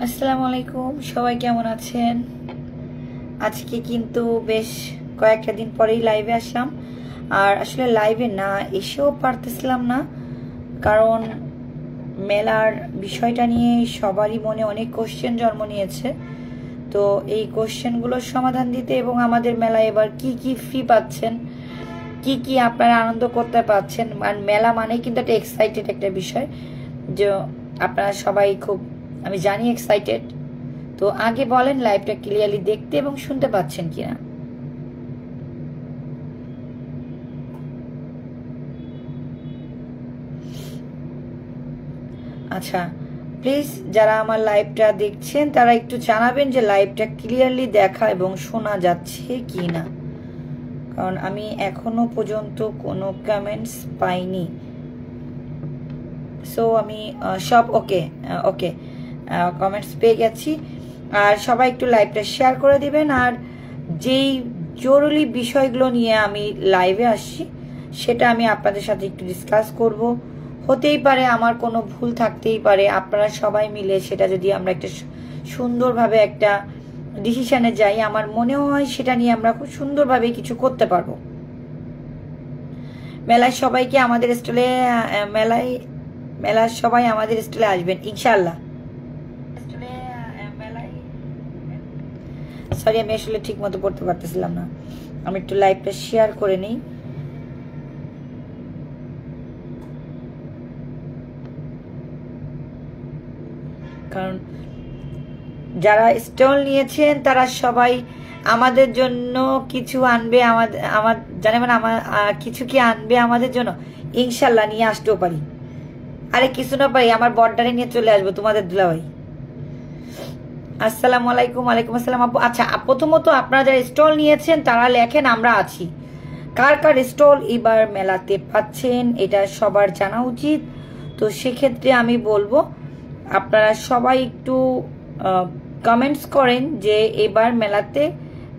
আসসালামু আলাইকুম, সবাই কেমন আছেন? আজকে কিন্তু বেশ কয়েকটা দিন পরেই লাইভে আসলাম। আর আসলে লাইভে না এসেও পারতেছিলাম না, কারণ মেলার বিষয়টা নিয়ে সবারই মনে অনেক কোশ্চেন জন্ম নিয়েছে। তো এই কোশ্চেনগুলোর সমাধান দিতে এবং আমাদের মেলায় এবার কি কি ফ্রি পাচ্ছেন, কি কি আপনারা আনন্দ করতে পারছেন, আর মেলা মানে কিন্তু একটা এক্সাইটেড একটা বিষয়, যে আপনারা সবাই খুব, আমি জানি, এক্সাইটেড। তো আগে বলেন লাইভটা ক্লিয়ারলি দেখতে এবং শুনতে পাচ্ছেন কিনা। আচ্ছা, প্লিজ যারা আমার লাইভটা দেখছেন তারা একটু জানাবেন যে লাইভটা ক্লিয়ারলি দেখা এবং শোনা যাচ্ছে কিনা, কারণ আমি এখনো পর্যন্ত কোনো কমেন্টস পাইনি। সো আমি সব ওকে ওকে কমেন্টস পেয়ে গেছি। আর সবাই একটু লাইভটা শেয়ার করে দিবেন। আর যেই জরুরি বিষয়গুলো নিয়ে আমি লাইভে আসছি সেটা আমি আপনাদের সাথে একটু ডিসকাস করব। হতেই পারে আমার কোনো ভুল থাকতেই পারে, আপনারা সবাই মিলে সেটা যদি আমরা একটা সুন্দরভাবে একটা ডিসিশনে যাই, আমার মনেও হয় সেটা নিয়ে আমরা খুব সুন্দরভাবে কিছু করতে পারবো। মেলায় সবাইকে আমাদের স্টলে, মেলার সবাই আমাদের স্টলে আসবেন ইনশাআল্লাহ। সরি, আমি আসলে ঠিক মতো পড়তে পারতেছিলাম না। আমি একটু লাইভটা শেয়ার করে নিই। কারণ যারা স্টল নিয়েছেন তারা সবাই আমাদের জন্য কিছু আনবে, আমার জানে মানে আমার কিছু কি আনবে আমাদের জন্য, ইনশাল্লাহ নিয়ে আসতেও পারি। আরে কিছু না পারি, আমার বর্ডারে নিয়ে চলে আসবো তোমাদের দুলাভাই। আসসালামু আলাইকুম। ওয়ালাইকুম আসসালাম আপু। আচ্ছা, প্রথমত আপনারা যারা স্টল নিয়েছেন তারা লেখেন আমরা আছি। কার কার স্টল এবার মেলাতে পাচ্ছেন এটা সবার জানা উচিত। তো সেক্ষেত্রে আমি বলবো আপনারা সবাই একটু কমেন্টস করেন যে এবার মেলাতে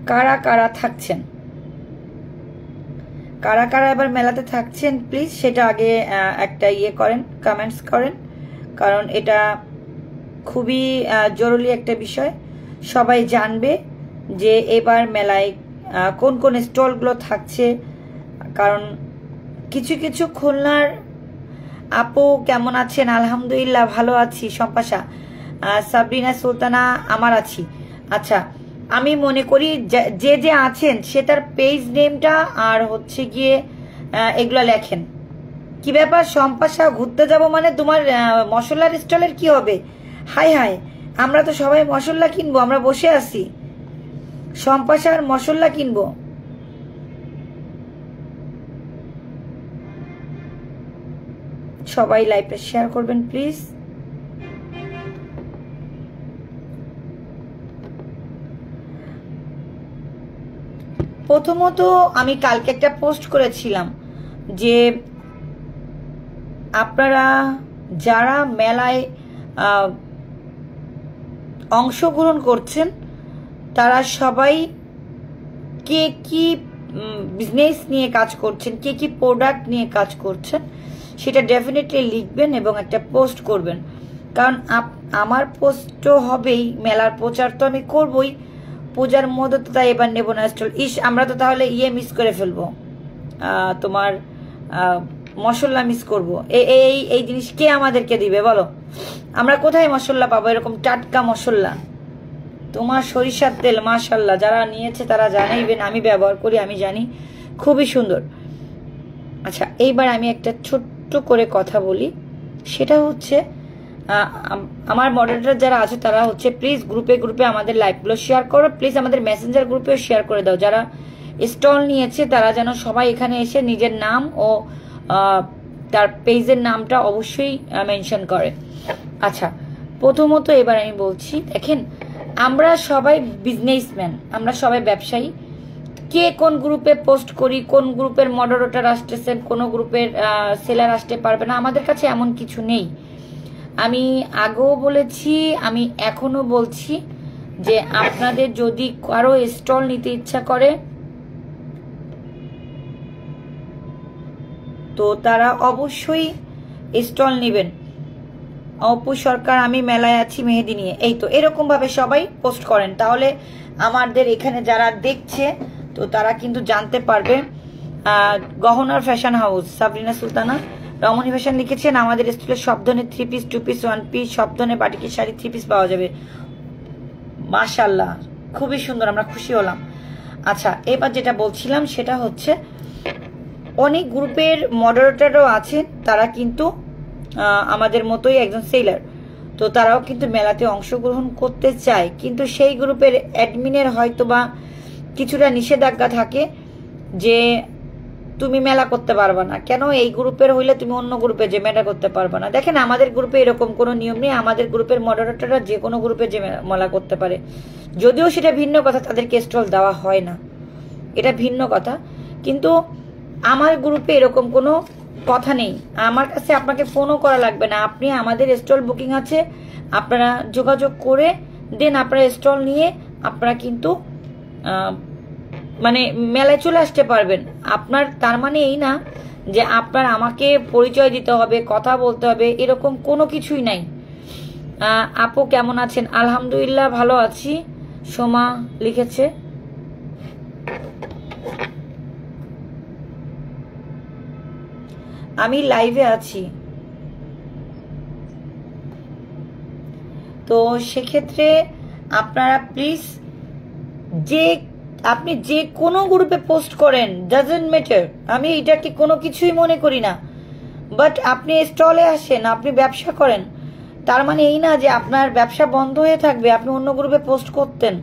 কারা কারা থাকছেন, কারা কারা এবার মেলাতে থাকছেন, প্লিজ সেটা আগে একটা করেন, কমেন্টস করেন, কারণ এটা খুবই জরুরি একটা বিষয়। সবাই জানবে যে এবার মেলায় কোন কোন স্টলগুলো থাকছে। কারণ কিছু কিছু খুলনার আপু কেমন আছেন? আলহামদুলিল্লাহ ভালো আছি। সম্পাশা, সাবরিনা সুলতানা, আমার আছি। আচ্ছা, আমি মনে করি যে যে আছেন সে তার পেজ নেমটা আর হচ্ছে গিয়ে এগুলো লেখেন। কি ব্যাপার সম্পাশা, ঘুরতে যাব মানে তোমার মশলার স্টলের কি হবে? হাই হাই, আমরা তো সবাই মশলা কিনবো, আমরা বসে আছি। সম্পাশার মশলা কিনবো। সবাই লাইভটা শেয়ার করবেন প্লিজ। প্রথমত আমি কালকে একটা পোস্ট করেছিলাম যে আপনারা যারা মেলায় অংশগ্রহণ করছেন তারা সবাই কে কি বিজনেস নিয়ে কাজ করছেন, কে কি প্রোডাক্ট নিয়ে কাজ করছেন সেটা ডেফিনেটলি লিখবেন এবং একটা পোস্ট করবেন। কারণ আমার পোস্ট তো হবেই, মেলার প্রচার তো আমি করবই, পূজার মধ্যে তো তাই এবার নেবো না স্টল। আমরা তো তাহলে মিস করে ফেলবো, তোমার মশলা মিস করবো। এই জিনিস কে আমাদেরকে দিবে বলো? আমরা কোথায় মশলা পাবো এরকম টাটকা মশলা? তোমার সরিষার তেল মাশাল্লাহ, যারা নিয়েছে তারা জানাইবেন, আমি ব্যবহার করি, আমি জানি খুবই সুন্দর। আচ্ছা, এইবার আমি একটা ছোট্ট করে কথা বলি, সেটা হচ্ছে আমার মডারেটর যারা আছে তারা হচ্ছে প্লিজ গ্রুপে গ্রুপে আমাদের লাইভগুলো শেয়ার করো, প্লিজ আমাদের মেসেঞ্জার গ্রুপেও শেয়ার করে দাও। যারা স্টল নিয়েছে তারা যেন সবাই এখানে এসে নিজের নাম ও তার পেজের নামটা অবশ্যই মেনশন করে। আচ্ছা, প্রথমত এবার আমি বলছি, দেখেন আমরা সবাই বিজনেসম্যান, আমরা সবাই ব্যবসায়ী। কে কোন গ্রুপে পোস্ট করি, কোন গ্রুপের মডারেটর আসতেছেন, কোন গ্রুপের সেলার আসতে পারবে না, আমাদের কাছে এমন কিছু নেই। আমি আগেও বলেছি, আমি এখনো বলছি যে আপনাদের যদি কারো স্টল নিতে ইচ্ছা করে তো তারা অবশ্যই স্টল নেবেন। অপু সরকার, আমি মেলায় আছি মেহেদি নিয়ে। এই তো এরকম ভাবে সবাই পোস্ট করেন, তাহলে আমাদের এখানে যারা দেখছে তো তারা কিন্তু জানতে পারবে। গহনার ফ্যাশন হাউস, সাবরিনা সুলতানা, রমণী ফ্যাশন লিখেছেন আমাদের স্টলে সব ধরনের 3 পিস 2 পিস 1 পিস সব ধরনের বাটিকের শাড়ি 3 পিস পাওয়া যাবে। মাশাআল্লাহ, খুবই সুন্দর, আমরা খুশি হলাম। আচ্ছা, এবার যেটা বলছিলাম সেটা হচ্ছে অনেক গ্রুপের মডারেটরও আছেন, তারা কিন্তু আমাদের মতোই একজন সেলার, তো তারাও কিন্তু মেলাতে অংশগ্রহণ করতে চায়, কিন্তু সেই গ্রুপের অ্যাডমিনের হয়তো বা কিছুটা নিষেধাজ্ঞা থাকে যে তুমি মেলা করতে পারবা না। কেন? এই গ্রুপের হইলে তুমি অন্য গ্রুপে যে মেলা করতে পারবা না। দেখেন, আমাদের গ্রুপে এরকম কোনো নিয়ম নেই, আমাদের গ্রুপের মডারেটররা যে কোনো গ্রুপে যে মেলা করতে পারে, যদিও সেটা ভিন্ন কথা, তাদেরকে স্টল দেওয়া হয় না, এটা ভিন্ন কথা। কিন্তু আমার গ্রুপে এরকম কোনো কথা নেই, আমার কাছে আপনাকে ফোনও করা লাগবে না, আপনি আমাদের স্টল বুকিং আছে, আপনারা যোগাযোগ করে দেন আপনারা স্টল নিয়ে আপনারা কিন্তু মানে মেলায় চলে আসতে পারবেন। আপনার তার মানে এই না যে আপনার আমাকে পরিচয় দিতে হবে, কথা বলতে হবে, এরকম কোনো কিছুই নাই। আপু কেমন আছেন? আলহামদুলিল্লাহ ভালো আছি, সোমা লিখেছে। আমি লাইভে আছি, তো সেক্ষেত্রে আপনারা প্লিজ আপনি যে কোনো গ্রুপে পোস্ট করেন, ডাজন্ট ম্যাটার, আমি এটাকে কোনো কিছুই মনে করি না, বাট আপনি স্টলে আসেন, আপনি ব্যবসা করেন, তার মানে এই না যে আপনার ব্যবসা বন্ধ হয়ে থাকবে আপনি অন্য গ্রুপে পোস্ট করতেন,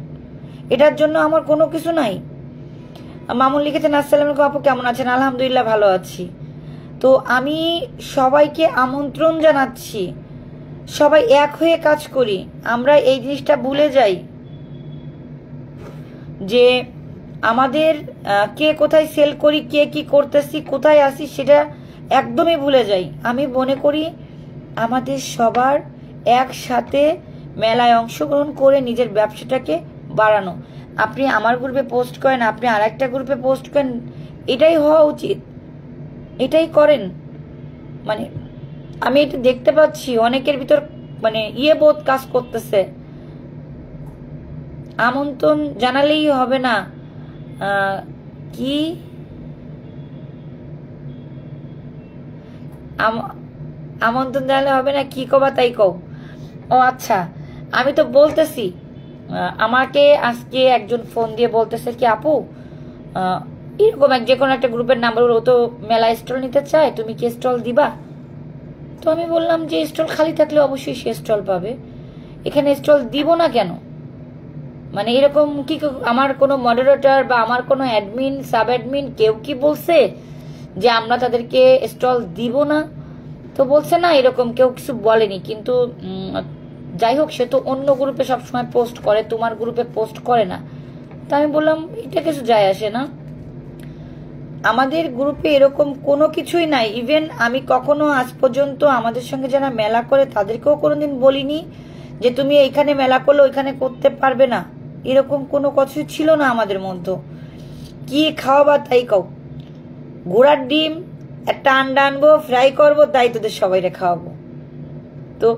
এটার জন্য আমার কোনো কিছু নাই। মামুন লিখেছেন আসসালামু আলাইকুম আপু কেমন আছেন? আলহামদুলিল্লাহ ভালো আছি। তো আমি সবাইকে আমন্ত্রণ জানাচ্ছি, সবাই এক হয়ে কাজ করি। আমরা এই জিনিসটা ভুলে যাই যে আমাদের কে কোথায় সেল করি, কে কি করতেছি, কোথায় আসি, সেটা একদমই ভুলে যাই। আমি মনে করি আমাদের সবার একসাথে মেলায় অংশগ্রহণ করে নিজের ব্যবসাটাকে বাড়ানো। আপনি আমার গ্রুপে পোস্ট করেন, আপনি আর একটা গ্রুপে পোস্ট করেন, এটাই হওয়া উচিত, এটাই করেন। মানে আমি এটা দেখতে পাচ্ছি অনেকের ভিতর মানে বোধ কাজ করতেছে, আমন্ত্রণ জানালেই হবে না, কি আমন্ত্রণ জানালে হবে না, কি কবা তাই কও। ও আচ্ছা, আমি তো বলতেছি, আমাকে আজকে একজন ফোন দিয়ে বলতেছে কি আপু এরকম যে কোনো একটা গ্রুপের নাম্বার, ও তো মেলা স্টল নিতে চায়, তুমি কি স্টল দিবা? তো আমি বললাম যে স্টল খালি থাকলে অবশ্যই সে স্টল পাবে, এখানে স্টল দিব না কেন? মানে এরকম কি আমার কোনো মডারেটর বা আমার কোনো অ্যাডমিন সাব অ্যাডমিন কেউ কি বলছে যে আমরা তাদেরকে স্টল দিব না? তো বলছে না, এরকম কেউ কিছু বলেনি। কিন্তু যাই হোক, সে তো অন্য গ্রুপে সবসময় পোস্ট করে, তোমার গ্রুপে পোস্ট করে না। তা আমি বললাম এটা কিছু যায় আসে না, আমাদের গ্রুপে এরকম কোনো কিছুই নাই। ইভেন আমি কখনো আজ পর্যন্ত আমাদের সঙ্গে যারা মেলা করে তাদেরকেও কোনোদিন বলিনি যে তুমি এইখানে মেলা করলে ওইখানে করতে পারবে না, এরকম কোনো কিছুই ছিল না আমাদের মধ্যে। কি খাওয়াবা তাই খাও, ঘোড়ার ডিম একটা আন্ডা আনবো, ফ্রাই করবো, তাই তোদের সবাইরে খাওয়াবো। তো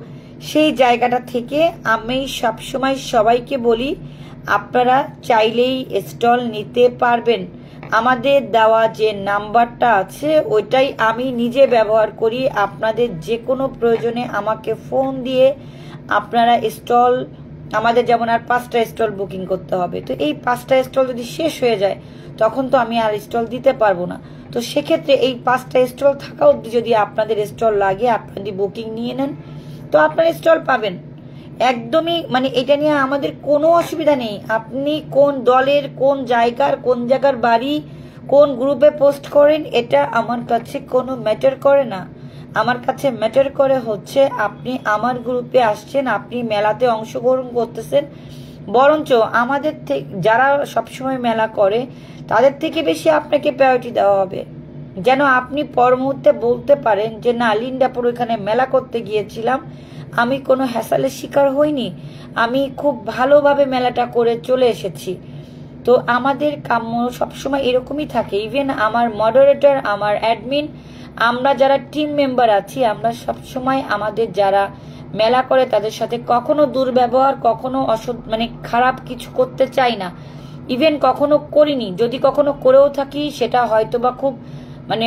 সেই জায়গাটা থেকে আমি সবসময় সবাইকে বলি আপনারা চাইলেই স্টল নিতে পারবেন। আমাদের দেওয়া যে নাম্বারটা আছে ওইটাই আমি নিজে ব্যবহার করি, আপনাদের যে কোনো প্রয়োজনে আমাকে ফোন দিয়ে আপনারা স্টল, আমাদের যেমন আর 5টা স্টল বুকিং করতে হবে, তো এই 5টা স্টল যদি শেষ হয়ে যায় তখন তো আমি আর স্টল দিতে পারবো না। তো সেক্ষেত্রে এই 5টা স্টল থাকা অবধি যদি আপনাদের স্টল লাগে, আপনাদের বুকিং নিয়ে নেন, তো আপনার স্টল পাবেন একদমই। মানে এটা নিয়ে আমাদের কোনো অসুবিধা নেই। আপনি কোন দলের, কোন জায়গার বাড়ি, কোন গ্রুপে পোস্ট করেন, এটা আমার কাছে কোনো ম্যাটার করে না। আমার কাছে ম্যাটার করে হচ্ছে আপনি আমার গ্রুপে আসছেন, আপনি মেলাতে অংশগ্রহণ করতেছেন, বরঞ্চ আমাদের থেকে যারা সবসময় মেলা করে তাদের থেকে বেশি আপনাকে প্রায়োরিটি দেওয়া হবে, যেন আপনি পর মুহূর্তে বলতে পারেন যে না, লিন্ডাপুর ওইখানে মেলা করতে গিয়েছিলাম, আমি কোনো হ্যাসালের শিকার হইনি, আমি খুব ভালোভাবে মেলাটা করে চলে এসেছি। তো আমাদের কাম্য সবসময় এরকমই থাকে। ইভেন আমার মডারেটর, আমার অ্যাডমিন, আমরা যারা টিম মেম্বার আছি, আমরা সবসময় আমাদের যারা মেলা করে তাদের সাথে কখনো দুর্ব্যবহার, কখনো মানে খারাপ কিছু করতে চাই না। ইভেন কখনো করিনি, যদি কখনো করেও থাকি সেটা হয়তো বা খুব মানে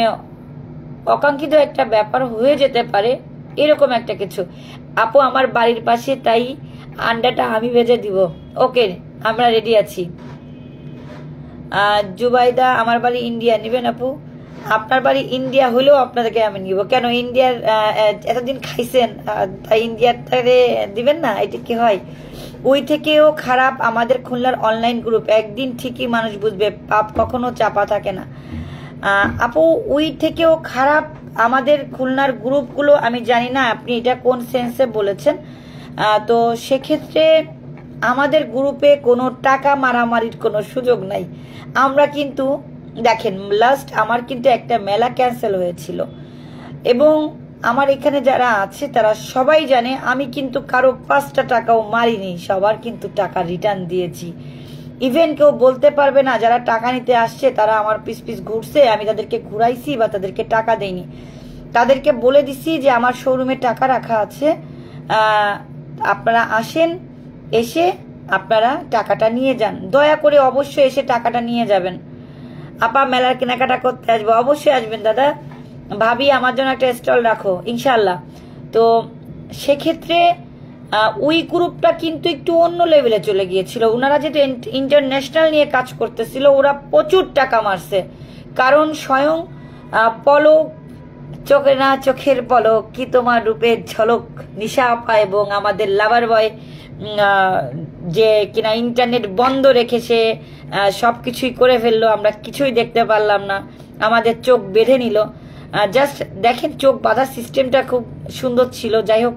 অকাঙ্ক্ষিত একটা ব্যাপার হয়ে যেতে পারে, এরকম একটা কিছু। আপু আমার বাড়ির পাশে, তাই আন্ডাটা আমি ভেজে দিব। ওকে, আমরা রেডি আছি। জুবাইদা আমার বাড়ি ইন্ডিয়া, নিবেন আপু? আপনার বাড়ি ইন্ডিয়া হলেও আপনাদেরকে আমি নিব। কেন, ইন্ডিয়ার এতদিন খাইছেন, তাই ইন্ডিয়ার দিবেন না? এটা কি হয়? ওই থেকেও খারাপ আমাদের খুলনার অনলাইন গ্রুপ, একদিন ঠিকই মানুষ বুঝবে, পাপ কখনো চাপা থাকে না। আপু ওই থেকেও খারাপ আমাদের খুলনার গ্রুপগুলো, আমি জানি না আপনি এটা কোন সেন্সে বলেছেন। তো সেক্ষেত্রে আমাদের গ্রুপে কোনো টাকা মারামারির কোনো সুযোগ নাই। আমরা কিন্তু দেখেন, লাস্ট আমার কিন্তু একটা মেলা ক্যান্সেল হয়েছিল, এবং আমার এখানে যারা আছে তারা সবাই জানে আমি কিন্তু কারো 5টা টাকাও মারিনি, সবার কিন্তু টাকা রিটার্ন দিয়েছি। ইভেন কেউ বলতে পারবে না যারা টাকা নিতে আসছে তারা আমার পিস পিস ঘুরছে, আমি তাদেরকে ঘুরাইছি বা তাদেরকে টাকা দেইনি। তাদেরকে বলে দিছি যে আমার শোরুমে টাকা রাখা আছে, আপনারা আসেন, এসে আপনারা টাকাটা নিয়ে যান, দয়া করে অবশ্যই এসে টাকাটা নিয়ে যাবেন। আপা মেলার কেনাকাটা করতে আসবো, অবশ্যই আসবেন দাদা। ভাবি আমার জন্য একটা স্টল রাখো ইনশাল্লাহ। তো সেক্ষেত্রে ওই গ্রুপটা কিন্তু একটু অন্য লেভেলে চলে গিয়েছিল। ওনারা যেহেতু ইন্টারন্যাশনাল নিয়ে কাজ করতেছিল, ওরা প্রচুর টাকা মারছে। কারণ স্বয়ং পলক, চোখে না চোখের পলক, কি তোমার রূপের ঝলক, নিশা আপা এবং আমাদের লাভার বয় যে কিনা ইন্টারনেট বন্ধ রেখে সে সবকিছুই করে ফেললো, আমরা কিছুই দেখতে পারলাম না, আমাদের চোখ বেঁধে নিল। জাস্ট দেখেন, চোখ বাঁধার সিস্টেমটা খুব সুন্দর ছিল। যাই হোক,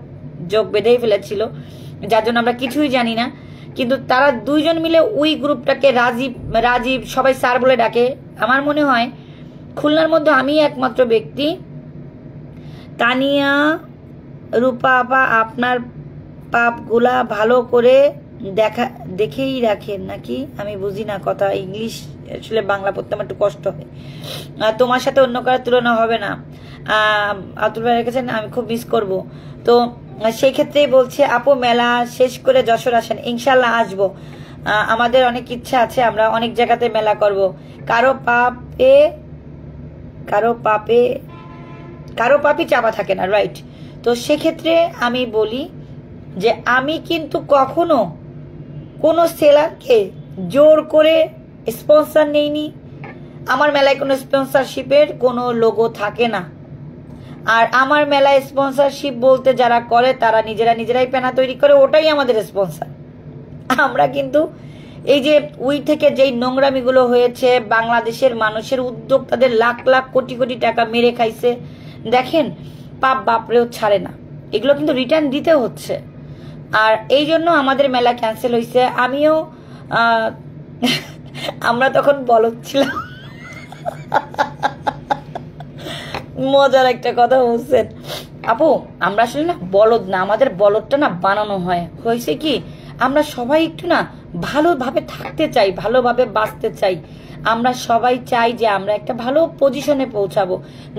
চোখ বেঁধেই ফেলেছিল, যার জন্য আমরা কিছুই জানি না। কিন্তু তারা দুইজন মিলে ওই গ্রুপটাকে রাজীব সবাই স্যার বলে ডাকে। আমার মনে হয় খুলনার মধ্যে আমি একমাত্র ব্যক্তি, তানিয়া রূপা আপা আপনার পাপগুলা ভালো করে দেখেই রাখেন নাকি? আমি বুঝি না কথা, ইংলিশ আসলে বাংলা পড়তে আমার একটু কষ্ট হয়। তোমার সাথে অন্য কারোর তুলনা হবে না, আতুল ভাই রেখেছেন, আমি খুব মিস করব। তো সেই ক্ষেত্রেই বলছে আপু মেলা শেষ করে যশোর আসেন, ইনশাল্লাহ আসবো। আমাদের অনেক ইচ্ছা আছে, আমরা অনেক জায়গাতে মেলা করব। কারো পাপে চাপা থাকে না, রাইট? তো সেক্ষেত্রে আমি বলি যে আমি কিন্তু কখনো কোনো সেলারকে জোর করে স্পন্সর নেইনি। আমার মেলায় কোনো স্পন্সরশিপের কোনো লোগো থাকে না। আর আমার মেলায় স্পন্সরশিপ বলতে যারা করে তারা নিজেরাই পেনা তৈরি করে, ওটাই আমাদের স্পন্সর। আমরা কিন্তু এই যে ওই থেকে যেই নোংরামিগুলো হয়েছে, বাংলাদেশের মানুষের উদ্যোক্তাদের লাখ লাখ কোটি কোটি টাকা মেরে খাইছে, দেখেন পাপ বাপরেও ছাড়ে না, এগুলো কিন্তু রিটার্ন দিতে হচ্ছে। আর এই জন্য আমাদের মেলা ক্যান্সেল হয়েছে। আমিও আমরা তখন বলদ ছিলাম। মজার একটা কথা বলছেন আপু, আমরা আসলে না বলদ না, আমাদের বলদটা না বানানো হয়েছে কি, আমরা সবাই একটু না ভালোভাবে থাকতে চাই, ভালোভাবে বাঁচতে চাই। আমরা সবাই চাই যে আমরা একটা ভালো পজিশনে পৌঁছাবো।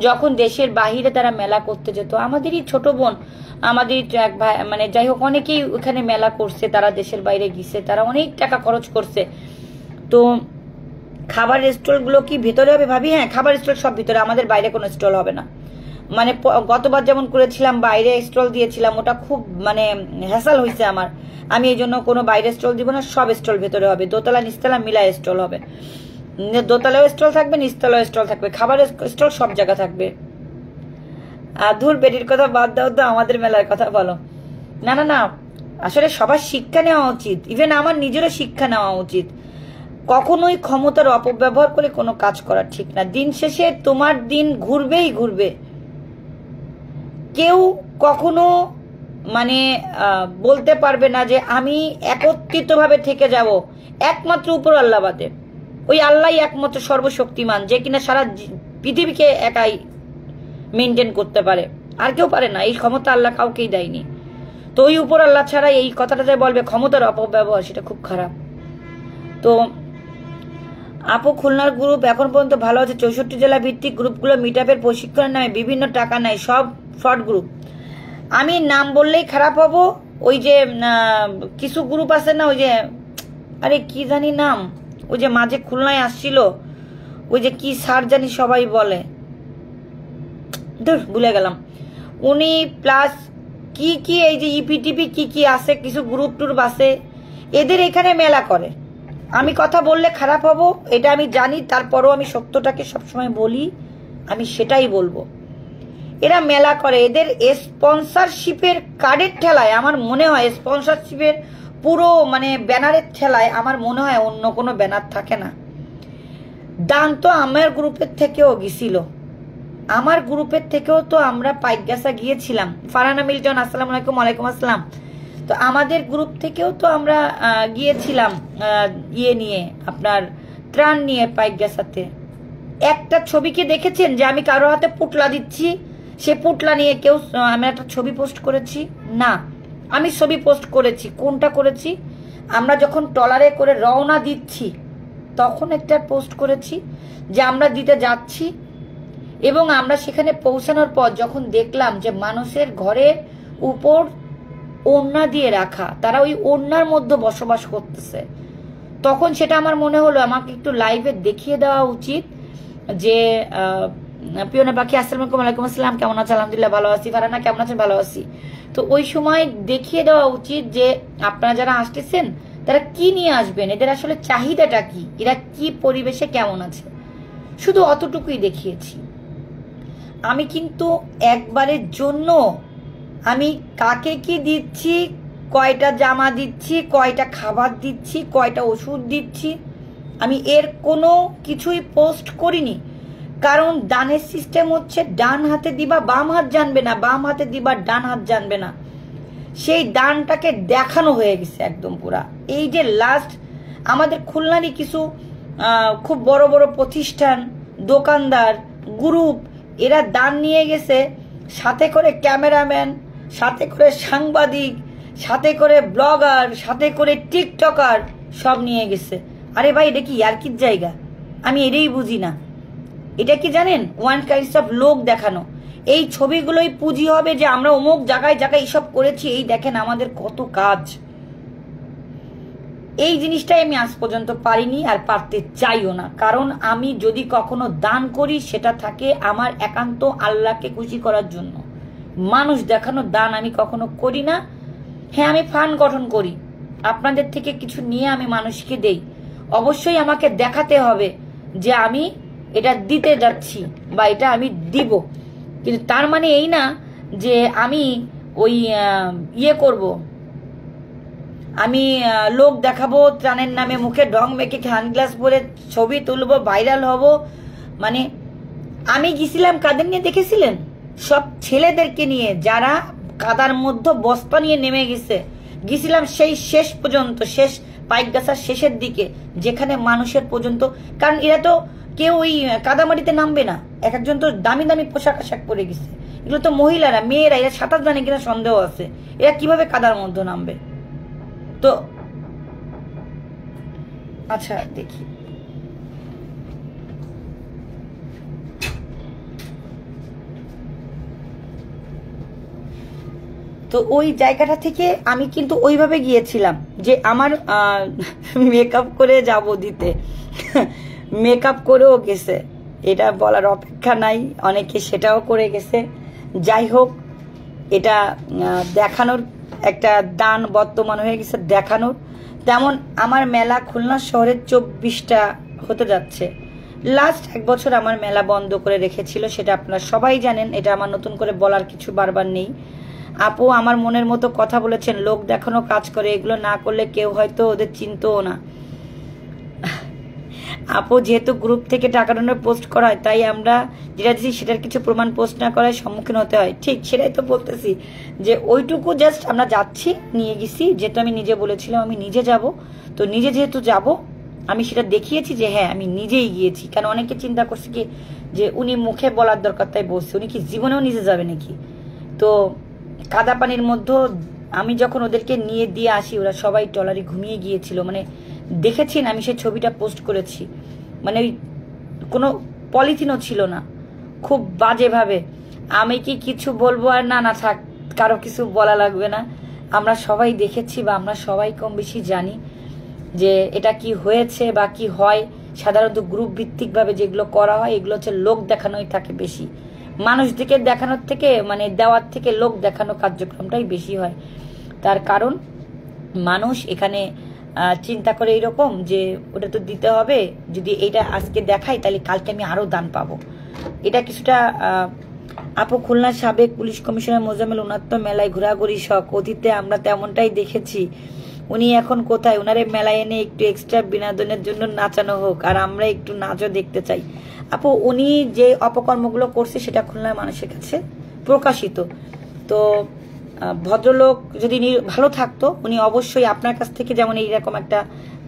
যখন দেশের বাহিরে তারা মেলা করতে যেত, আমাদেরই ছোট বোন, আমাদেরই এক ভাই, মানে যাই হোক অনেকেই ওখানে মেলা করছে, তারা দেশের বাইরে গিয়েছে, তারা অনেক টাকা খরচ করছে। তো খাবার স্টলগুলো কি ভেতরে হবে ভাবি? হ্যাঁ, খাবার স্টল সব ভিতরে, আমাদের বাইরে কোনো স্টল হবে না। মানে গতবার যেমন করেছিলাম বাইরে স্টল দিয়েছিলাম, ওটা খুব মানে হ্যাসাল হয়েছে আমার। আমি এই জন্য কোনো বাইরে স্টল দিব না, সব স্টল ভেতরে হবে, দোতলা নিচতলা মিলায় স্টল হবে। দোতলাও স্টল থাকবে, নিচতলাও স্টল থাকবে, খাবার স্টল সব জায়গা থাকবে। ধুর বেটির কথা বাদ দাও তো, আমাদের মেলার কথা বলো। না না না, আসলে সবার শিক্ষা নেওয়া উচিত, ইভেন আমার নিজেরও শিক্ষা নেওয়া উচিত। কখনোই ক্ষমতার অপব্যবহার করে কোনো কাজ করা ঠিক না। দিন শেষে তোমার দিন ঘুরবেই ঘুরবে। কেউ কখনো মানে বলতে পারবে না যে আমি একত্রিতভাবে থেকে যাব, একমাত্র উপর আল্লাহ বাদে। ওই আল্লাহ একমাত্র সর্বশক্তিমান, যে কিনা সারা পৃথিবীকে একাই মেনটেন করতে পারে, আর কেউ পারে না। এই ক্ষমতা আল্লাহ কাউকেই দেয়নি। তো ওই উপর আল্লাহ ছাড়া এই কথাটা যে বলবে ক্ষমতার অপব্যবহার, সেটা খুব খারাপ। তো আপু, খুলনার গ্রুপ এখন পর্যন্ত ভালো আছে। 64 জেলা ভিত্তিক গ্রুপগুলো মিটআপের প্রশিক্ষণের নামে বিভিন্ন টাকা নেয়, সব ফ্রড গ্রুপ। আমি নাম বললেই খারাপ হব। ওই যে কিছু গ্রুপ আছে না, ওই যে আরে কি জানি নাম, ওই যে মাঝে খুলনায় আসছিল, ওই যে কি স্যার জানি সবাই বলে, ধুর ভুলে গেলাম। উনি প্লাস কি কি এই যে ইপিটিপি কি কি আছে, কিছু গ্রুপ টুরুপ আছে, এদের এখানে মেলা করে। আমি কথা বললে খারাপ হব, এটা আমি জানি, তারপরও আমি সত্যটাকে সবসময় বলি, আমি সেটাই বলবো। এরা মেলা করে, এদের স্পন্সরশিপের কার্ডের ঠেলায় আমার মনে হয়, স্পন্সরশিপের পুরো মানে ব্যানারের ঠেলায় আমার মনে হয় অন্য কোনো ব্যানার থাকে না। দান তো আমার গ্রুপের থেকেও গেছিল, আমার গ্রুপের থেকেও তো আমরা পাইকগাছা গিয়েছিলাম। ফারহানা মিল্টন, আসসালামু আলাইকুম। ওয়ালাইকুম আসসালাম। তো আমাদের গ্রুপ থেকেও তো আমরা গিয়েছিলাম ইয়ে নিয়ে, আপনার ত্রাণ নিয়ে পাইকগাছাতে। একটা ছবি কি দেখেছেন যে আমি কারো হাতে পুটলা দিচ্ছি, সে পুটলা নিয়ে কেউ আমি একটা ছবি পোস্ট করেছি? না, আমি ছবি পোস্ট করেছি। কোনটা করেছি? আমরা যখন ট্রলারে করে রওনা দিচ্ছি তখন একটা পোস্ট করেছি যে আমরা দিতে যাচ্ছি, এবং আমরা সেখানে পৌঁছানোর পর যখন দেখলাম যে মানুষের ঘরের উপর ওড়না দিয়ে রাখা, তারা ওই ওড়নার মধ্যে বসবাস করতেছে, তখন সেটা আমার মনে হলো আমাকে একটু লাইভে দেখিয়ে দেওয়া উচিত। যে পিওনা পাখি, আসসালামু আলাইকুম। ওয়ালাইকুম আসসালাম, কেমন আছেন? আলহামদুলিল্লাহ ভালো আছি। ফারহানা কেমন আছেন? ভালো আছি। তো ওই সময় দেখিয়ে দেওয়া উচিত যে আপনারা যারা আসতেছেন তারা কি নিয়ে আসবেন, এদের আসলে চাহিদাটা কি, এরা কি পরিবেশে কেমন আছে, শুধু অতটুকুই দেখিয়েছি। আমি কিন্তু একবারের জন্য আমি কাকে কি দিচ্ছি, কয়টা জামা দিচ্ছি, কয়টা খাবার দিচ্ছি, কয়টা ওষুধ দিচ্ছি, আমি এর কোনো কিছুই পোস্ট করিনি। কারণ দানের সিস্টেম হচ্ছে ডান হাতে দিবা বাম হাত জানবে না, বাম হাতে দিবা ডান হাত জানবে না। সেই দানটাকে দেখানো হয়ে গেছে একদম পুরা। এই যে লাস্ট আমাদের খুলনারই কিছু খুব বড় বড় প্রতিষ্ঠান, দোকানদার, গ্রুপ, এরা দান নিয়ে গেছে, সাথে করে ক্যামেরাম্যান, সাথে করে সাংবাদিক, সাথে করে ব্লগার, সাথে করে টিকটকার, সব নিয়ে গেছে। আরে ভাই, এটা কি ইয়ার্কির জায়গা? আমি এটাই বুঝি না। এটা কি জানেন, ওয়ান কাইন্ডস অফ লোক দেখানো। এই ছবিগুলোই পুঁজি হবে যে আমরা অমুক জায়গায় জায়গায় এইসব করেছি, এই দেখেন আমাদের কত কাজ। এই জিনিসটাই আমি আজ পর্যন্ত পারিনি, আর পারতে চাইও না। কারণ আমি যদি কখনো দান করি সেটা থাকে আমার একান্ত আল্লাহকে খুশি করার জন্য। মানুষ দেখানো দান আমি কখনো করি না। হ্যাঁ, আমি ফান্ড গঠন করি, আপনাদের থেকে কিছু নিয়ে আমি মানুষকে দেই। অবশ্যই আমাকে দেখাতে হবে যে আমি এটা দিতে যাচ্ছি বা এটা আমি দিব, কিন্তু তার মানে এই না যে আমি ওই ইয়ে করব, আমি লোক দেখাবো ত্রাণের নামে, মুখে ঢং মেখে সানগ্লাস পরে ছবি তুলবো, ভাইরাল হব। মানে আমি গেছিলাম কাদের নিয়ে দেখেছিলেন? সব ছেলেদেরকে নিয়ে, যারা কাদার মধ্যে বস্তা নিয়ে নেমে গেছিলাম সেই শেষ পর্যন্ত, শেষ পাইকগাছার শেষের দিকে, যেখানে মানুষের পর্যন্ত, কারণ এরা তো কেউ ওই কাদামাটিতে নামবে না, এক একজন তো দামি দামি পোশাক আশাক পরে গেছে। এগুলো তো মহিলারা, মেয়েরা, এরা সাঁতার জানে কিনা সন্দেহ আছে, এরা কিভাবে কাদার মধ্যে নামবে? তো আচ্ছা দেখি, তো ওই জায়গাটা থেকে আমি কিন্তু ওইভাবে গিয়েছিলাম যে আমার মেকআপ করে যাব দিতে, মেকআপ করেও গেছে, এটা বলার অপেক্ষা নাই, অনেকে সেটাও করে গেছে। যাই হোক, এটা দেখানোর একটা দান বর্তমান হয়ে গেছে, দেখানোর। তেমন আমার মেলা খুলনা শহরের 24টা হতে যাচ্ছে। লাস্ট 1 বছর আমার মেলা বন্ধ করে রেখেছিল, সেটা আপনারা সবাই জানেন, এটা আমার নতুন করে বলার কিছু বারবার নেই। আপু আমার মনের মতো কথা বলেছেন, লোক দেখানো কাজ করে, এগুলো না করলে কেউ হয়তো ওদের চিনতও না। আপু যেহেতু গ্রুপ থেকে টাকা ডোনেট পোস্ট করা হয়, তাই আমরা যেটা দিচ্ছি সেটার কিছু প্রমাণ পোস্ট না করার সম্মুখীন হতে হয়। ঠিক সেটাই তো বলতেছি, যে ওইটুকু জাস্ট আমরা যাচ্ছি, নিয়ে গেছি, যেহেতু আমি নিজে বলেছিলাম আমি নিজে যাব, তো নিজে যেহেতু যাব আমি সেটা দেখিয়েছি যে হ্যাঁ আমি নিজেই গিয়েছি। কারণ অনেকে চিন্তা করছে কি যে উনি মুখে বলার দরকার তাই বলছে, উনি কি জীবনেও নিজে যাবে নাকি? তো কাদা পানির মধ্যে আমি যখন ওদেরকে নিয়ে দিয়ে আসি, ওরা সবাই ট্রলারে ঘুমিয়ে গিয়েছিল। মানে দেখেছেন, আমি সেই ছবিটা পোস্ট করেছি, মানে ওই কোনো পলিথিনও ছিল না, খুব বাজেভাবে। আমি কি কিছু বলবো? আর না না থাক, কারো কিছু বলা লাগবে না। আমরা সবাই দেখেছি বা আমরা সবাই কম বেশি জানি যে এটা কি হয়েছে বা কি হয়। সাধারণত গ্রুপ ভিত্তিকভাবে যেগুলো করা হয় এগুলো হচ্ছে লোক দেখানোই থাকে বেশি, মানুষদিকে দেখানোর থেকে মানে দেওয়ার থেকে লোক দেখানো কার্যক্রমটাই বেশি হয়। তার কারণ মানুষ এখানে চিন্তা করে এইরকম যে ওটা তো দিতে হবে, যদি এইটা আজকে দেখাই তাহলে কালকে আমি আরো দান পাবো। এটা কিছুটা আপু খুলনার সাবেক পুলিশ কমিশনার মোজাম্মেল, ওনার তো মেলায় ঘোরাঘুরি শখ, অতীতে আমরা তেমনটাই দেখেছি। উনি এখন কোথায়? ওনারে মেলায় এনে একটু এক্সট্রা বিনোদনের জন্য নাচানো হোক, আর আমরা একটু নাচও দেখতে চাই। আপু উনি যে অপকর্মগুলো করছে সেটা খুলনার মানুষের কাছে প্রকাশিত। তো ভদ্রলোক যদি ভালো থাকতো উনি অবশ্যই আপনার কাছ থেকে যেমন এইরকম একটা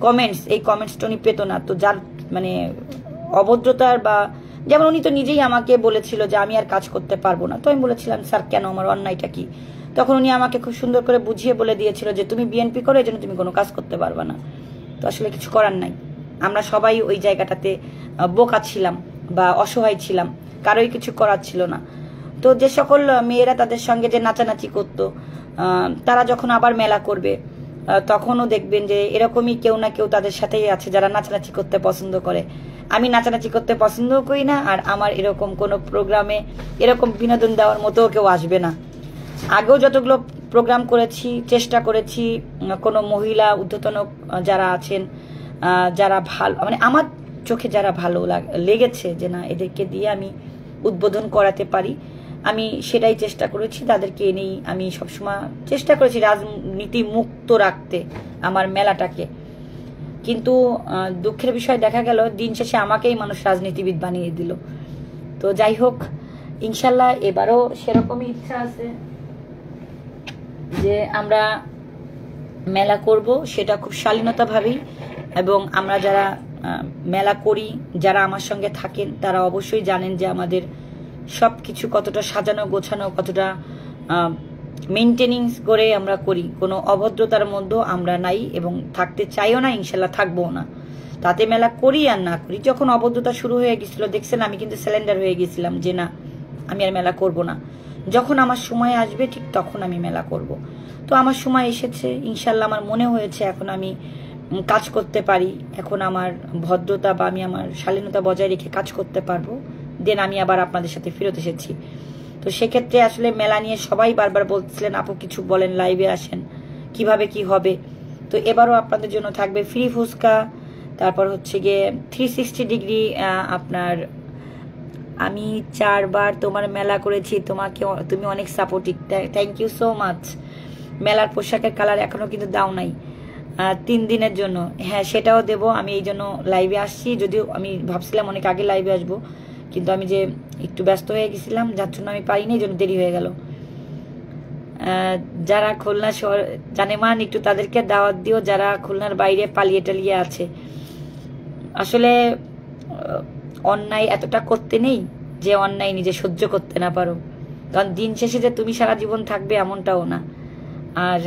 কমেন্টস, এই কমেন্টসটা উনি পেত না। তো যার মানে অভদ্রতার বা যেমন উনি তো নিজেই আমাকে বলেছিল যে আমি আর কাজ করতে পারবো না। তো আমি বলেছিলাম স্যার কেন, আমার অন্যায়টা কি? তখন উনি আমাকে খুব সুন্দর করে বুঝিয়ে বলে দিয়েছিল যে তুমি বিএনপি করো, এই জন্য তুমি কোনো কাজ করতে পারবে না। তো আসলে কিছু করার নাই, আমরা সবাই ওই জায়গাটাতে বোকা ছিলাম বা অসহায় ছিলাম, কারোই কিছু করার ছিল না। তো যে সকল মেয়েরা তাদের সঙ্গে যে নাচানাচি করতো, তারা যখন আবার মেলা করবে তখনও দেখবেন যে এরকমই কেউ না কেউ তাদের সাথেই আছে যারা নাচানাচি করতে পছন্দ করে। আমি নাচানাচি করতে পছন্দও করি না, আর আমার এরকম কোনো প্রোগ্রামে এরকম বিনোদন দেওয়ার মতো কেউ আসবে না। আগেও যতগুলো প্রোগ্রাম করেছি চেষ্টা করেছি, কোনো মহিলা ঊর্ধ্বতন যারা আছেন, যারা ভালো মানে আমার চোখে যারা ভালো লেগেছে যে না এদেরকে দিয়ে আমি উদ্বোধন করাতে পারি, আমি সেটাই চেষ্টা করেছি। তাদেরকে এনেই আমি সবসময় চেষ্টা করেছি রাজনীতি মুক্ত রাখতে আমার মেলাটাকে। কিন্তু দুঃখের বিষয় দেখা গেল দিন শেষে আমাকেই মানুষ রাজনীতিবিদ বানিয়ে দিল। তো যাই হোক, ইনশাল্লাহ এবারও সেরকমই ইচ্ছা আছে যে আমরা মেলা করব, সেটা খুব শালীনতাভাবেই। এবং আমরা যারা মেলা করি, যারা আমার সঙ্গে থাকেন, তারা অবশ্যই জানেন যে আমাদের সব কিছু কতটা সাজানো গোছানো, কতটা মেনটেনেন্স করে আমরা করি। কোনো অভদ্রতার মধ্যেও আমরা নাই এবং থাকতে চাইও না, ইনশাল্লাহ থাকবো না। তাতে মেলা করি আর না করি, যখন অভদ্রতা শুরু হয়ে গেছিল দেখছেন আমি কিন্তু সিলিন্ডার হয়ে গেছিলাম যে না আমি আর মেলা করব না। যখন আমার সময় আসবে ঠিক তখন আমি মেলা করব। তো আমার সময় এসেছে, ইনশাল্লাহ আমার মনে হয়েছে এখন আমি কাজ করতে পারি, এখন আমার ভদ্রতা বা আমি আমার শালীনতা বজায় রেখে কাজ করতে পারবো। দেন আমি আবার আপনাদের সাথে ফেরত এসেছি। তো সেক্ষেত্রে আসলে মেলা নিয়ে সবাই বারবার বলছিলেন আপু কিছু বলেন, লাইভে আসেন, কিভাবে কি হবে। তো এবারও আপনাদের জন্য থাকবে ফ্রি ফুচকা, তারপর হচ্ছে গিয়ে 360 ডিগ্রি আপনার আমি 4 বার তোমার মেলা করেছি, তুমি অনেক supportive, thank you so much. মেলার পোশাকের কালার এখনো কিন্তু দাও নাই, 3 দিনের জন্য। হ্যাঁ সেটাও দেব, আমি এই জন্য লাইভে আসছি। যদিও আমি ভাবছিলাম অনেক আগে লাইভে আসবো, কিন্তু আমি যে একটু ব্যস্ত হয়ে গেছিলাম যার জন্য আমি পারিনি, এই জন্য দেরি হয়ে গেল। যারা খুলনা শহর জানেমান একটু তাদেরকে দাওয়াত দিও, যারা খুলনার বাইরে পালিয়ে টালিয়ে আছে। আসলে অন্যায় এতটা করতে নেই যে অন্যায় নিজে সহ্য করতে না পারো, কারণ দিন শেষে যে তুমি সারা জীবন থাকবে এমনটাও না। আর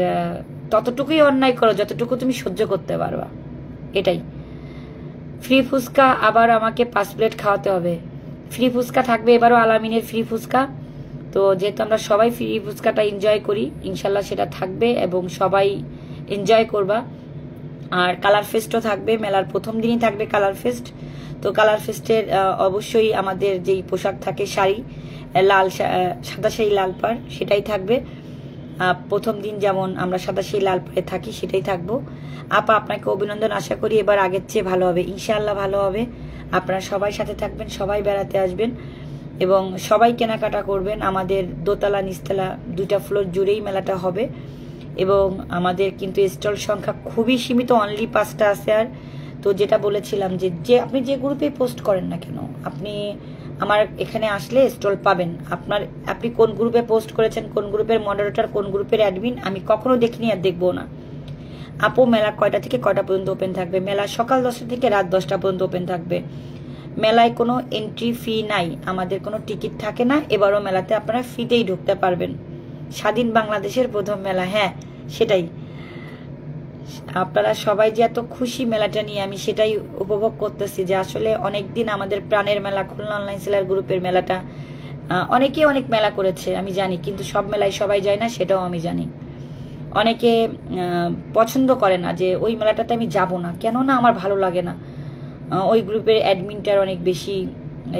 ততটুকুই অন্যায় করো যতটুকু তুমি সহ্য করতে পারবা, এটাই। ফ্রি ফুচকা আবার আমাকে 5 প্লেট খাওয়াতে হবে। ফ্রি ফুচকা থাকবে এবারও, আলামিনের ফ্রি ফুচকা। তো যেহেতু আমরা সবাই ফ্রি ফুচকাটা এনজয় করি, ইনশাল্লাহ সেটা থাকবে এবং সবাই এনজয় করবা। আর কালার ফেস্টও থাকবে, মেলার প্রথম দিনই থাকবে কালার ফেস্ট। তো কালার ফেস্টের অবশ্যই আমাদের যেই পোশাক থাকে শাড়ি, সাদা শাড়ি লাল পাড়, সেটাই থাকবে। প্রথম দিন যেমন আমরা সাদা শাড়ি লাল পাড়ে থাকি সেটাই থাকবো। আপা আপনাকে অভিনন্দন, আশা করি এবার আগের চেয়ে ভালো হবে। ইনশাআল্লাহ ভালো হবে, আপনারা সবাই সাথে থাকবেন, সবাই বেড়াতে আসবেন এবং সবাই কেনাকাটা করবেন। আমাদের দোতলা নিচতলা 2টা ফ্লোর জুড়েই মেলাটা হবে এবং আমাদের কিন্তু স্টল সংখ্যা খুবই সীমিত, অনলি 5টা আছে। আর তো যেটা বলেছিলাম যে আপনি যে গ্রুপে পোস্ট করেন না কেন, আপনি আমার এখানে আসলে স্টল পাবেন। আপনি কোন গ্রুপে পোস্ট করেছেন, কোন গ্রুপের মডারেটর, কোন গ্রুপের অ্যাডমিন আমি কখনো দেখিনি আর দেখবো না। আপু মেলা কয়টা থেকে কয়টা পর্যন্ত ওপেন থাকবে? মেলা সকাল 10টা থেকে রাত 10টা পর্যন্ত ওপেন থাকবে। মেলায় কোনো এন্ট্রি ফি নাই, আমাদের কোনো টিকিট থাকে না। এবারও মেলাতে আপনারা ফ্রিতেই ঢুকতে পারবেন। স্বাধীন বাংলাদেশের প্রথম মেলা, হ্যাঁ সেটাই। আপনারা সবাই যে এত খুশি মেলাটা নিয়ে, আমি সেটাই উপভোগ করতেছি যে আসলে অনেকদিন আমাদের প্রাণের মেলা খুলনা অনলাইন সেলার গ্রুপের মেলাটা অনেকে অনেক মেলা করেছে আমি জানি, কিন্তু সব মেলায় সবাই যায় না, সেটাও আমি জানি। অনেকে পছন্দ করে না যে ওই মেলাটাতে আমি যাব না, কেননা আমার ভালো লাগে না, ওই গ্রুপের অ্যাডমিনটার অনেক বেশি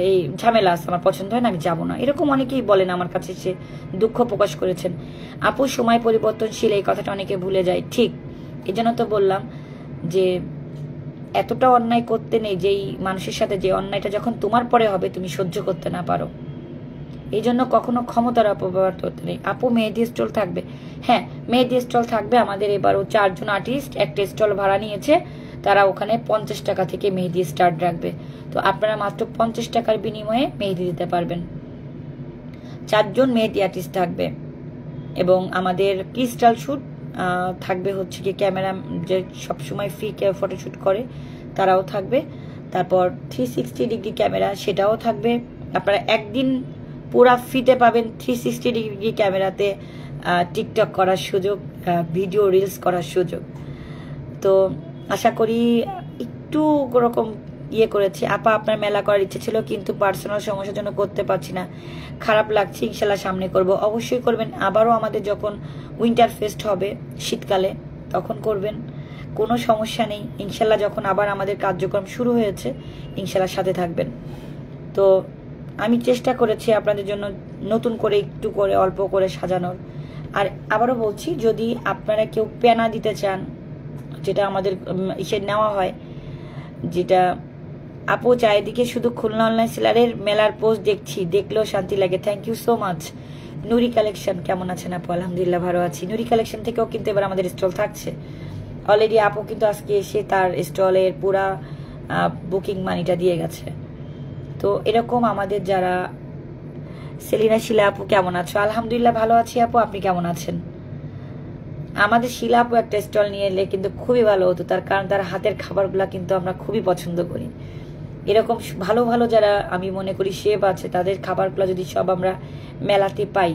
এই ঝামেলা আছে, আমার পছন্দ হয় না, আমি যাব না, এরকম অনেকেই বলেন আমার কাছে, সে দুঃখ প্রকাশ করেছেন। আপু সময় পরিবর্তনশীল, এই কথাটা অনেকে ভুলে যায়, ঠিক এই জন্য তো বললাম যে এতটা অন্যায় করতে নেই, যেই মানুষের সাথে যে অন্যায়টা যখন তোমার পরে হবে তুমি সহ্য করতে না পারো, এই জন্য কখনো ক্ষমতার অপব্যবহার করতে নেই। আপু মেহেদি স্টল থাকবে? হ্যাঁ মেহেদি স্টল থাকবে। আমাদের এবারও 4 জন আর্টিস্ট একটা স্টল ভাড়া নিয়েছে, তারা ওখানে 50 টাকা থেকে মেহেদি স্টার্ট রাখবে। তো আপনারা মাত্র 50 টাকার বিনিময়ে মেহেদি দিতে পারবেন। 4 জন মেহেদি আর্টিস্ট থাকবে এবং আমাদের ক্রিস্টাল শুট থাকবে, হচ্ছে কি ক্যামেরা যে সবসময় ফ্রি ফটোশ্যুট করে তারাও থাকবে। তারপর 360 ডিগ্রি ক্যামেরা সেটাও থাকবে। আপনারা একদিন পুরা ফ্রিতে পাবেন 360 ডিগ্রি ক্যামেরাতে টিকটক করার সুযোগ, ভিডিও রিলস করার সুযোগ। তো আশা করি একটু ওরকম ইয়ে করেছি। আপা আপনার মেলা করার ইচ্ছে ছিল কিন্তু পার্সোনাল সমস্যার জন্য করতে পারছি না, খারাপ লাগছে, ইনশাল্লাহ সামনে করব। অবশ্যই করবেন। আবারও আমাদের যখন উইন্টার ফেস্ট হবে শীতকালে তখন করবেন, কোনো সমস্যা নেই ইনশাল্লাহ। যখন আবার আমাদের কার্যক্রম শুরু হয়েছে ইনশাল্লাহ সাথে থাকবেন। তো আমি চেষ্টা করেছি আপনাদের জন্য নতুন করে একটু করে অল্প করে সাজানোর। আর আবারও বলছি, যদি আপনারা কেউ পেনা দিতে চান, যেটা আমাদের ইসে নেওয়া হয়, যেটা আপু চারিদিকে শুধু খুলনা অনলাইন সেলারের মেলার পোস্ট দেখছি, দেখলেও শান্তি লাগে। Thank you so much. Noori collection কেমন আছেন আপু? আলহামদুলিল্লাহ ভালো আছি। নুরি কালেকশন থেকেও কিন্তু এবার আমাদের স্টল থাকছে অলরেডি। আপু কিন্তু আজকে এসে তার স্টলের পুরা বুকিং মানিটা দিয়ে গেছে। তো এরকম আমাদের যারা সেলিনা শিলা আপু কেমন আছো? আলহামদুলিল্লাহ ভালো আছি আপু, আপনি কেমন আছেন? আমাদের শিলা আপু একটা স্টল নিয়ে এলে কিন্তু খুবই ভালো হতো, তার কারণ তার হাতের খাবারগুলা কিন্তু আমরা খুবই পছন্দ করি। এরকম ভালো ভালো যারা আমি মনে করি শেফ আছে, তাদের খাবারগুলো যদি সব আমরা মেলাতে পাই,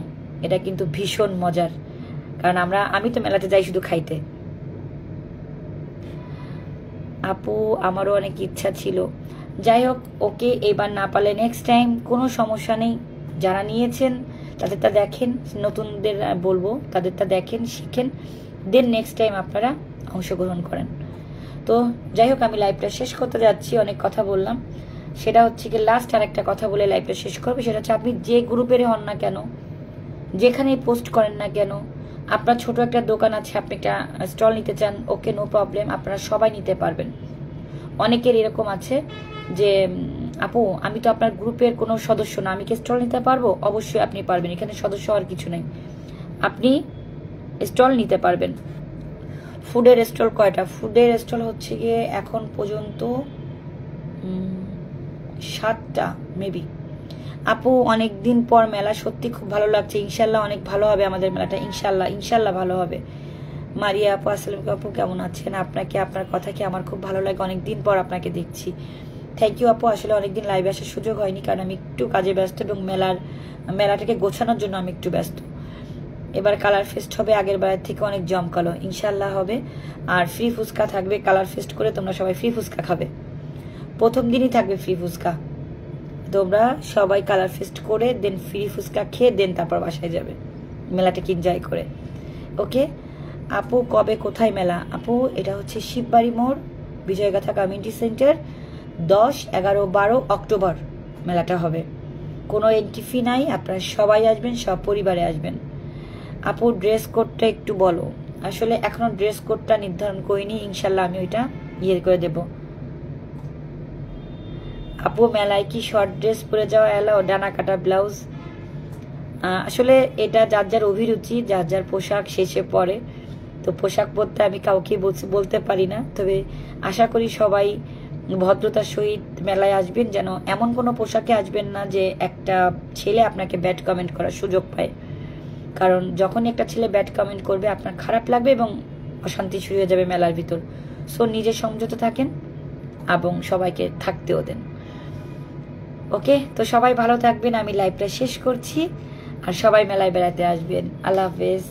এটা কিন্তু ভীষণ মজার। কারণ আমি তো মেলাতে যাই শুধু খাইতে। আপু আমারও অনেক ইচ্ছা ছিল, যাই হোক ওকে এবার না পারলে নেক্সট টাইম কোনো সমস্যা নেই। যারা নিয়েছেন তাদেরটা দেখেন, নতুনদের বলবো তাদেরটা দেখেন, শিখেন, দেন নেক্সট টাইম আপনারা অংশগ্রহণ করেন। তো যাই হোক আমি লাইভটা শেষ করতে যাচ্ছি, অনেক কথা বললাম। সেটা হচ্ছে কি লাস্ট আর একটা কথা বলে লাইভটা শেষ করবে, সেটা হচ্ছে আপনি যে গ্রুপেরই হন না কেন, যেখানেই পোস্ট করেন না কেন, আপনার ছোট একটা দোকান আছে, আপনি একটা স্টল নিতে চান, ওকে নো প্রবলেম, আপনারা সবাই নিতে পারবেন। অনেকের এরকম আছে যে আপু আমি তো আপনার গ্রুপের কোনো সদস্য না, আমি কি স্টল নিতে পারবো? অবশ্যই আপনি পারবেন, এখানে সদস্য হওয়ার কিছু নেই, আপনি স্টল নিতে পারবেন। ফুডের স্টল কয়টা? ফুডের স্টল হচ্ছে গিয়ে এখন পর্যন্ত 7টা মেবি। আপু অনেক দিন পর মেলা, সত্যি খুব ভালো লাগছে, ইনশাল্লাহ অনেক ভালো হবে আমাদের মেলাটা, ইনশাল্লাহ ইনশাল্লাহ ভালো হবে। মারিয়া আপু আসসালাম আপু কেমন আছেন? আপনাকে আপনার কথা কি আমার খুব ভালো লাগে, অনেকদিন পর আপনাকে দেখছি। থ্যাংক ইউ আপু। আসলে অনেকদিন লাইভে আসার সুযোগ হয়নি, কারণ আমি একটু কাজে ব্যস্ত এবং মেলাটাকে গোছানোর জন্য আমি একটু ব্যস্ত। এবার কালার ফেস্ট হবে আগের বারের থেকে অনেক জমকালো, ইনশাল্লাহ হবে। আর ফ্রি ফুচকা থাকবে, কালার ফেস্ট করে তোমরা সবাই ফ্রি ফুচকা খাবে, প্রথম দিনই থাকবে ফ্রি ফুচকা। তোমরা সবাই কালার ফেস্ট করে দেন ফ্রি ফুচকা খেয়ে দেন তারপর বাসায় যাবে মেলাটাকে এনজয় করে। ওকে আপু কবে কোথায় মেলা? আপু এটা হচ্ছে শিববাড়ি মোড়, বিজয়গাথা কমিউনিটি সেন্টার, 10, 11, 12 অক্টোবর মেলাটা হবে। কোনো এন্ট্রি ফি নাই, আপনারা সবাই আসবেন, সব পরিবারে আসবেন। আপু ড্রেস কোডটা একটু বলো। আসলে এখনো ড্রেস কোডটা নির্ধারণ করিনি, ইনশাল্লাহ আমি ওইটা করে দেব। আপু মেলায় কি শর্ট ড্রেস পরে যাওয়া এলাও? ডানা কাটা ব্লাউজ, আসলে এটা যার যার অভিরুচি, যার যার পোশাক শেষে পরে। তো পোশাক পরতে আমি কাউকে বলতে পারি না, তবে আশা করি সবাই ভদ্রতার সহিত মেলায় আসবেন, যেন এমন কোনো পোশাকে আসবেন না যে একটা ছেলে আপনাকে ব্যাড কমেন্ট করার সুযোগ পায়। কারণ যখন একটা ছেলে ব্যাড কমেন্ট করবে আপনার খারাপ লাগবে এবং অশান্তি শুরু হয়ে যাবে মেলার ভিতর। সো নিজে সংযত থাকেন এবং সবাইকে থাকতেও দেন। ওকে, তো সবাই ভালো থাকবেন, আমি লাইভটা শেষ করছি। আর সবাই মেলায় বেড়াতে আসবেন। আল্লাহ হাফেজ।